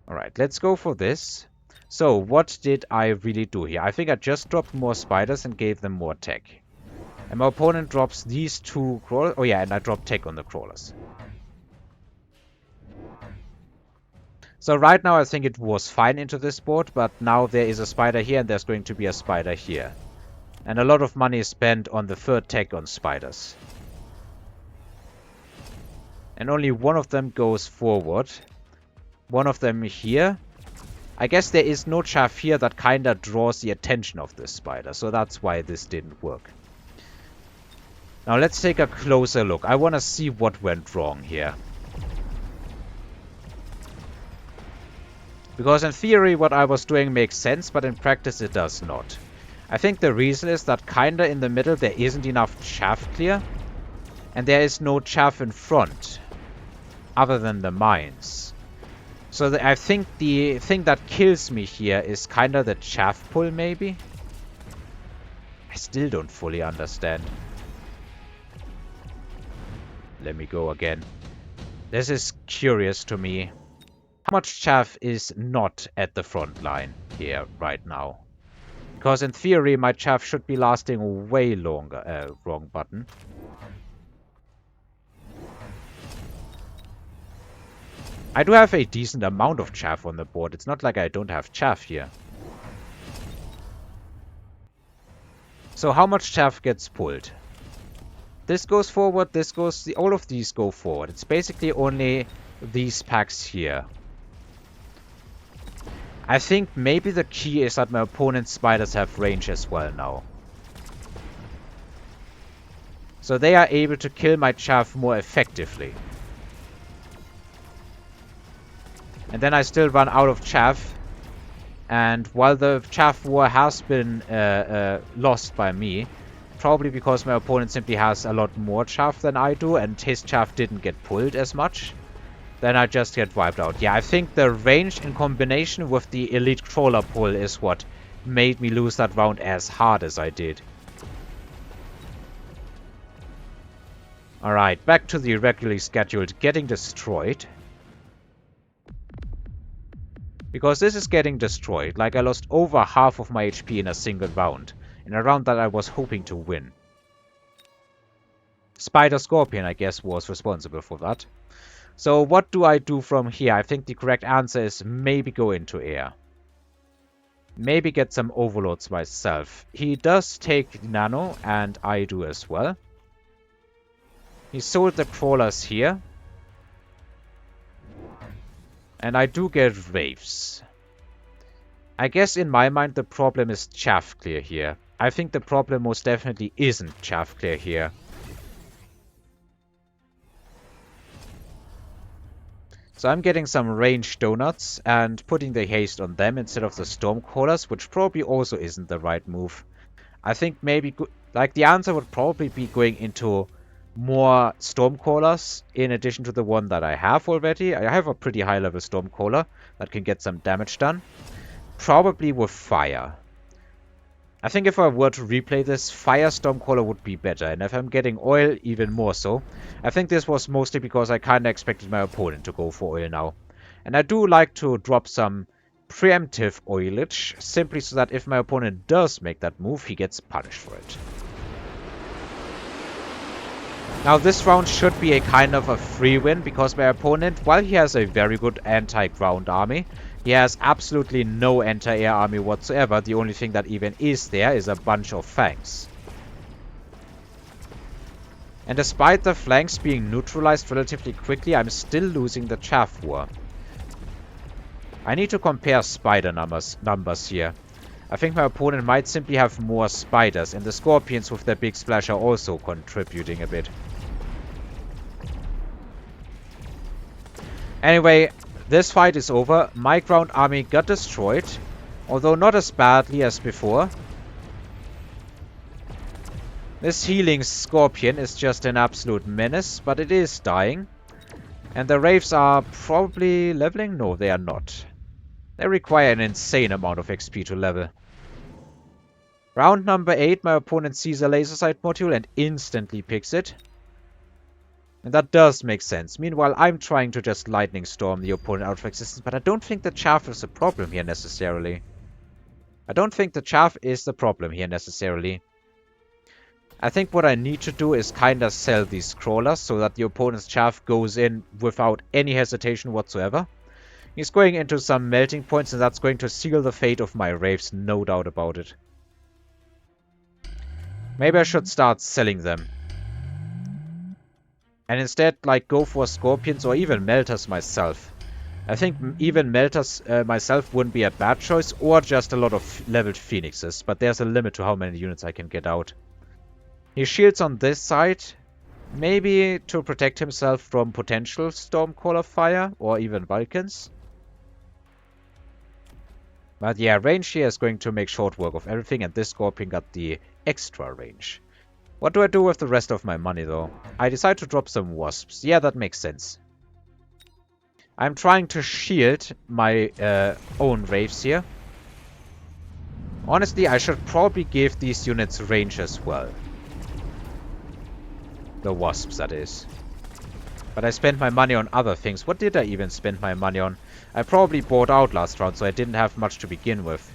Alright, let's go for this. So, what did I really do here? I think I just dropped more spiders and gave them more tech. And my opponent drops these two crawlers. Oh yeah, and I dropped tech on the crawlers. So right now I think it was fine into this board, but now there is a spider here and there's going to be a spider here. And a lot of money is spent on the third tech on spiders. And only one of them goes forward. One of them here. I guess there is no chaff here that kinda draws the attention of this spider, so that's why this didn't work. Now let's take a closer look. I wanna see what went wrong here. Because in theory what I was doing makes sense, but in practice it does not. I think the reason is that kinda in the middle there isn't enough chaff clear. And there is no chaff in front. Other than the mines. So I think the thing that kills me here is kinda the chaff pull, maybe? I still don't fully understand. Let me go again. This is curious to me. How much chaff is not at the front line here right now? Because in theory my chaff should be lasting way longer. Wrong button. I do have a decent amount of chaff on the board. It's not like I don't have chaff here. So how much chaff gets pulled? This goes forward, this goes... all of these go forward. It's basically only these packs here. I think maybe the key is that my opponent's spiders have range as well now. So they are able to kill my chaff more effectively. And then I still run out of chaff. And while the chaff war has been lost by me, probably because my opponent simply has a lot more chaff than I do, and his chaff didn't get pulled as much, then I just get wiped out. Yeah, I think the range in combination with the elite crawler pull is what made me lose that round as hard as I did. Alright, back to the regularly scheduled getting destroyed. Because this is getting destroyed, like I lost over half of my HP in a single round. In a round that I was hoping to win. Spider Scorpion, I guess, was responsible for that. So what do I do from here? I think the correct answer is maybe go into air. Maybe get some overloads myself. He does take nano, and I do as well. He sold the crawlers here. And I do get waves. I guess in my mind the problem is chaff clear here. I think the problem most definitely isn't chaff clear here. So I'm getting some ranged donuts and putting the haste on them instead of the stormcrawlers, which probably also isn't the right move. I think maybe, like, the answer would probably be going into more stormcrawlers in addition to the one that I have already. I have a pretty high level stormcrawler that can get some damage done. Probably with fire. I think if I were to replay this, fire stormcrawler would be better. And if I'm getting oil, even more so. I think this was mostly because I kinda expected my opponent to go for oil now. And I do like to drop some preemptive oilage, simply so that if my opponent does make that move, he gets punished for it. Now this round should be a kind of a free win, because my opponent, while he has a very good anti-ground army, he has absolutely no anti-air army whatsoever. The only thing that even is there is a bunch of flanks. And despite the flanks being neutralized relatively quickly, I'm still losing the chaff war. I need to compare spider numbers here. I think my opponent might simply have more spiders, and the scorpions with their big splash are also contributing a bit. Anyway, this fight is over. My ground army got destroyed, although not as badly as before. This healing scorpion is just an absolute menace, but it is dying. And the wraiths are probably leveling? No, they are not. They require an insane amount of XP to level. Round number 8, my opponent sees a laser sight module and instantly picks it. And that does make sense. Meanwhile, I'm trying to just lightning storm the opponent out of existence, but I don't think the chaff is the problem here necessarily. I don't think the chaff is the problem here necessarily. I think what I need to do is kinda sell these crawlers so that the opponent's chaff goes in without any hesitation whatsoever. He's going into some melting points and that's going to seal the fate of my wraiths, no doubt about it. Maybe I should start selling them. And instead, like, go for scorpions or even melters myself. I think even melters myself wouldn't be a bad choice, or just a lot of leveled phoenixes, but there's a limit to how many units I can get out. He shields on this side, maybe to protect himself from potential Stormcaller fire, or even Vulcans. But yeah, range here is going to make short work of everything, and this Scorpion got the extra range. What do I do with the rest of my money, though? I decide to drop some wasps. Yeah, that makes sense. I'm trying to shield my own wraiths here. Honestly, I should probably give these units range as well. The wasps, that is. But I spent my money on other things. What did I even spend my money on? I probably bought out last round, so I didn't have much to begin with.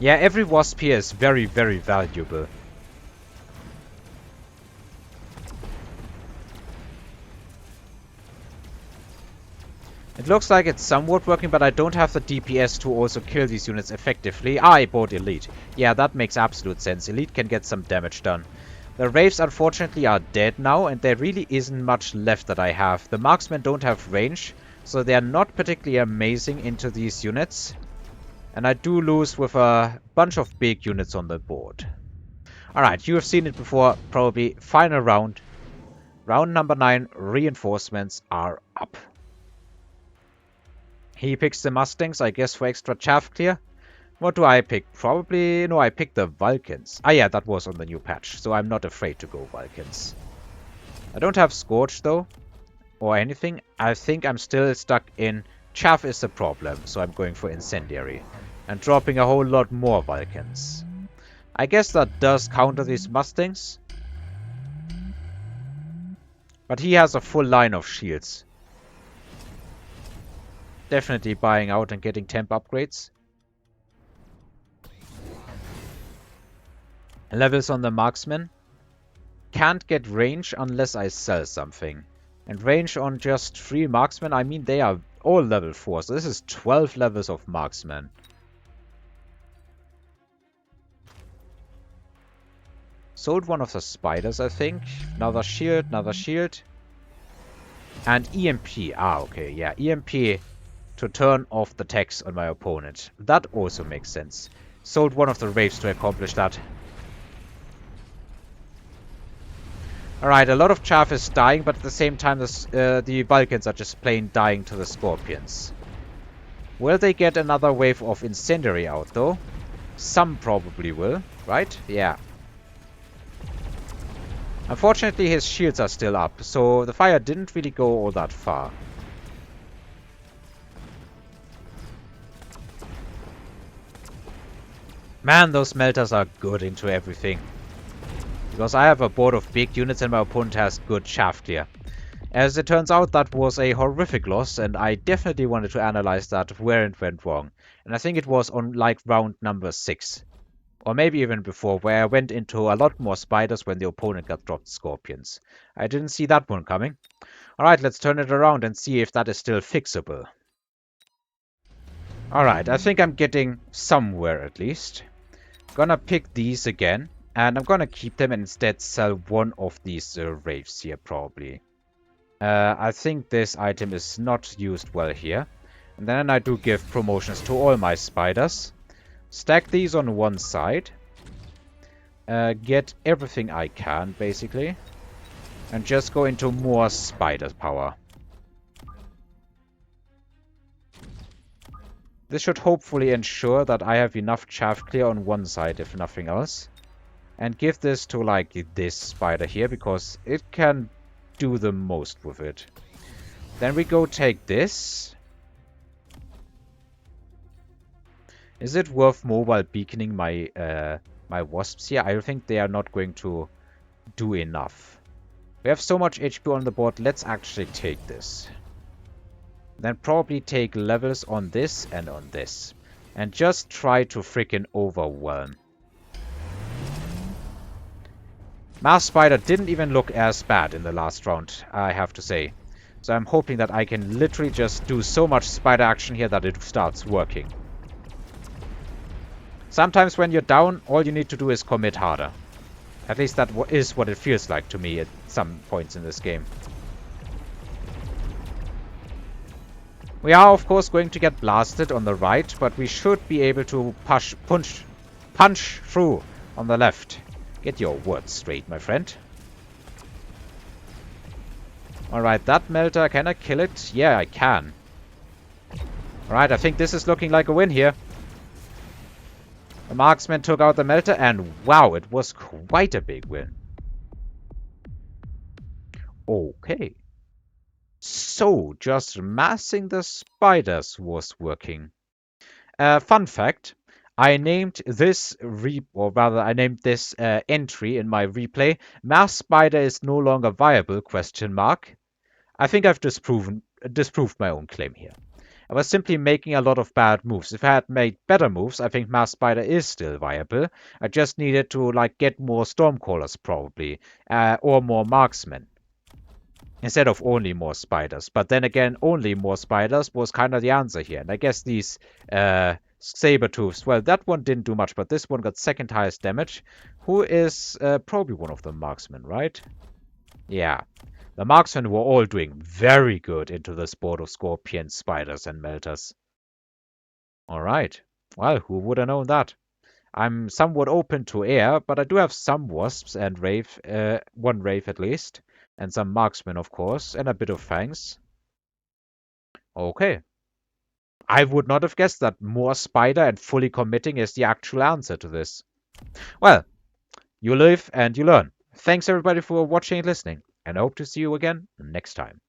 Yeah, every wasp here is very, very valuable. It looks like it's somewhat working, but I don't have the DPS to also kill these units effectively. I bought Elite. Yeah, that makes absolute sense. Elite can get some damage done. The Wraiths, unfortunately, are dead now, and there really isn't much left that I have. The Marksmen don't have range, so they are not particularly amazing into these units. And I do lose with a bunch of big units on the board. Alright, you have seen it before, probably. Final round. Round number 9, reinforcements are up. He picks the Mustangs, I guess, for extra chaff clear. What do I pick? Probably... no, I picked the Vulcans. Ah yeah, that was on the new patch, so I'm not afraid to go Vulcans. I don't have Scorch, though, or anything. I think I'm still stuck in chaff is the problem, so I'm going for Incendiary. And dropping a whole lot more Vulcans. I guess that does counter these Mustangs. But he has a full line of shields. Definitely buying out and getting temp upgrades. Levels on the Marksman. Can't get range unless I sell something. And range on just 3 Marksmen, I mean they are all level 4, so this is 12 levels of Marksman. Sold one of the spiders, I think. Another shield, another shield. And EMP. Ah, okay, yeah. EMP to turn off the tax on my opponent. That also makes sense. Sold one of the wraiths to accomplish that. Alright, a lot of chaff is dying, but at the same time the Vulcans are just plain dying to the Scorpions. Will they get another wave of Incendiary out, though? Some probably will, right? Yeah. Unfortunately, his shields are still up, so the fire didn't really go all that far. Man, those melters are good into everything. Because I have a board of big units and my opponent has good chaff clear. As it turns out, that was a horrific loss, and I definitely wanted to analyze that, where it went wrong. And I think it was on, like, round number 6. Or maybe even before, where I went into a lot more spiders when the opponent got dropped scorpions. I didn't see that one coming. Alright, let's turn it around and see if that is still fixable. Alright, I think I'm getting somewhere at least. Gonna pick these again. And I'm gonna keep them and instead sell one of these wraiths here, probably. I think this item is not used well here. And then I do give promotions to all my spiders. Stack these on one side. Get everything I can, basically. And just go into more spider power. This should hopefully ensure that I have enough chaff clear on one side, if nothing else. And give this to, like, this spider here, because it can do the most with it. Then we go take this. Is it worth mobile beaconing my my wasps here. I think they are not going to do enough. We have so much HP on the board. Let's actually take this. Then probably take levels on this and on this. And just try to freaking overwhelm. Mass Spider didn't even look as bad in the last round, I have to say. So I'm hoping that I can literally just do so much spider action here that it starts working. Sometimes when you're down, all you need to do is commit harder. At least that is what it feels like to me at some points in this game. We are, of course, going to get blasted on the right, but we should be able to punch through on the left. Get your words straight, my friend. Alright, that melter, can I kill it? Yeah, I can. Alright, I think this is looking like a win here. The marksman took out the melter, and wow, it was quite a big win. Okay. So, just massing the spiders was working. Fun fact, I named this entry in my replay, Mass Spider is no longer viable, question mark. I think I've disproved my own claim here. I was simply making a lot of bad moves. If I had made better moves, I think Mass Spider is still viable. I just needed to get more Stormcallers probably, or more marksmen. Instead of only more spiders. But then again, only more spiders was kind of the answer here. And I guess these Sabertooths, well, that one didn't do much, but this one got second highest damage. Who is probably one of the marksmen, right? Yeah. The marksmen were all doing very good into the sport of scorpions, spiders, and melters. Alright. Well, who would have known that? I'm somewhat open to air, but I do have some wasps and wraith, one wraith at least. And some marksmen, of course, and a bit of fangs. Okay. I would not have guessed that more spider and fully committing is the actual answer to this. Well, you live and you learn. Thanks everybody for watching and listening, and I hope to see you again next time.